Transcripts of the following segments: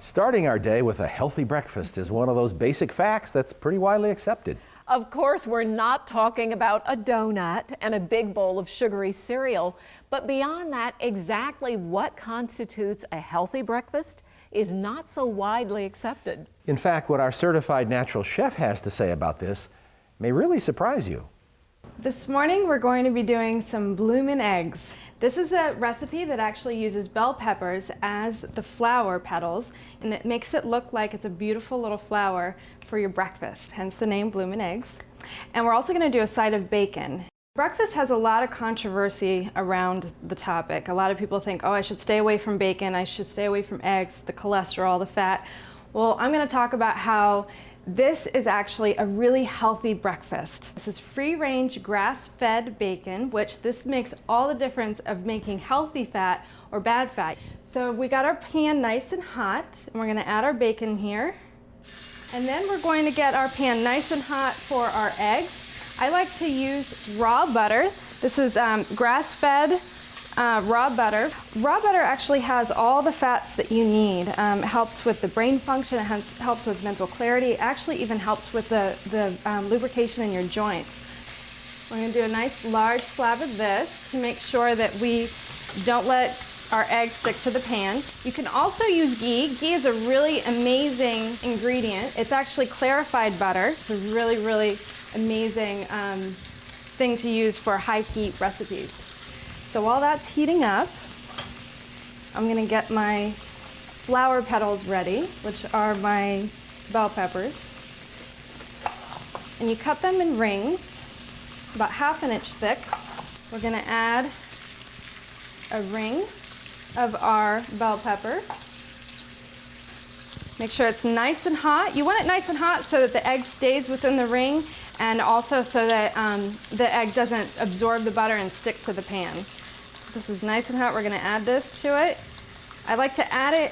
Starting our day with a healthy breakfast is one of those basic facts that's pretty widely accepted. Of course, we're not talking about a donut and a big bowl of sugary cereal, but beyond that, exactly what constitutes a healthy breakfast is not so widely accepted. In fact, what our certified natural chef has to say about this may really surprise you. This morning we're going to be doing some bloomin' eggs. This is a recipe that actually uses bell peppers as the flower petals, and it makes it look like it's a beautiful little flower for your breakfast, hence the name bloomin' eggs. And we're also going to do a side of bacon. Breakfast has a lot of controversy around the topic. A lot of people think, oh, I should stay away from bacon, I should stay away from eggs, the cholesterol, the fat. Well, I'm going to talk about how this is actually a really healthy breakfast. This is free-range grass-fed bacon, which this makes all the difference of making healthy fat or bad fat. So we got our pan nice and hot, and we're going to add our bacon here. And then we're going to get our pan nice and hot for our eggs. I like to use raw butter. This is grass-fed raw butter. Raw butter actually has all the fats that you need. It helps with the brain function, it helps with mental clarity, it actually even helps with the lubrication in your joints. We're going to do a nice large slab of this to make sure that we don't let our eggs stick to the pan. You can also use ghee. Ghee is a really amazing ingredient. It's actually clarified butter. It's a really, really amazing thing to use for high heat recipes. So while that's heating up, I'm going to get my flower petals ready, which are my bell peppers. And you cut them in rings, about ½ inch thick. We're going to add a ring of our bell pepper. Make sure it's nice and hot. You want it nice and hot so that the egg stays within the ring, and also so that the egg doesn't absorb the butter and stick to the pan. This is nice and hot. We're going to add this to it. I like to add it,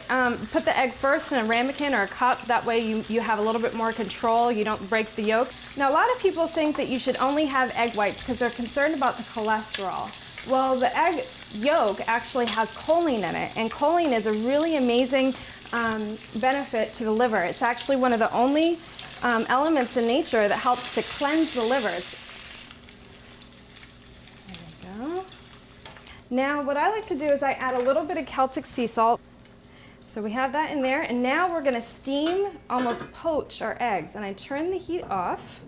put the egg first in a ramekin or a cup. That way you have a little bit more control. You don't break the yolk. Now, a lot of people think that you should only have egg whites because they're concerned about the cholesterol. Well, the egg yolk actually has choline in it, and choline is a really amazing benefit to the liver. It's actually one of the only elements in nature that helps to cleanse the liver. There we go. Now, what I like to do is I add a little bit of Celtic sea salt. So we have that in there, and now we're going to steam, almost poach our eggs. And I turn the heat off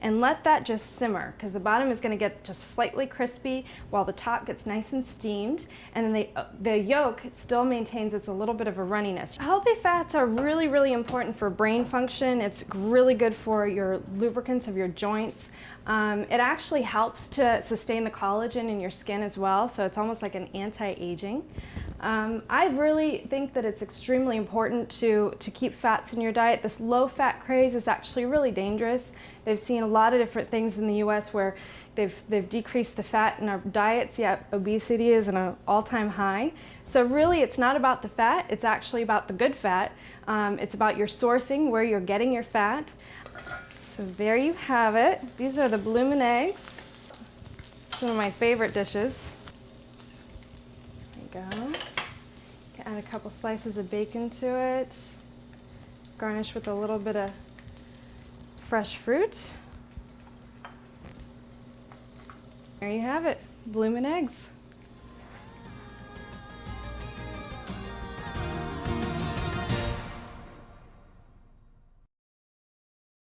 and let that just simmer, because the bottom is going to get just slightly crispy while the top gets nice and steamed, and then the yolk still maintains its a little bit of a runniness. Healthy fats are really, really important for brain function. It's really good for your lubricants of your joints. It actually helps to sustain the collagen in your skin as well, so it's almost like an anti-aging. I really think that it's extremely important to keep fats in your diet. This low-fat craze is actually really dangerous. They've seen a lot of different things in the US where they've decreased the fat in our diets, yet obesity is at an all-time high. So really, it's not about the fat, it's actually about the good fat. It's about your sourcing, where you're getting your fat. So there you have it. These are the bloomin' eggs. It's one of my favorite dishes. There you go. You can add a couple slices of bacon to it. Garnish with a little bit of fresh fruit. There you have it, bloomin' eggs.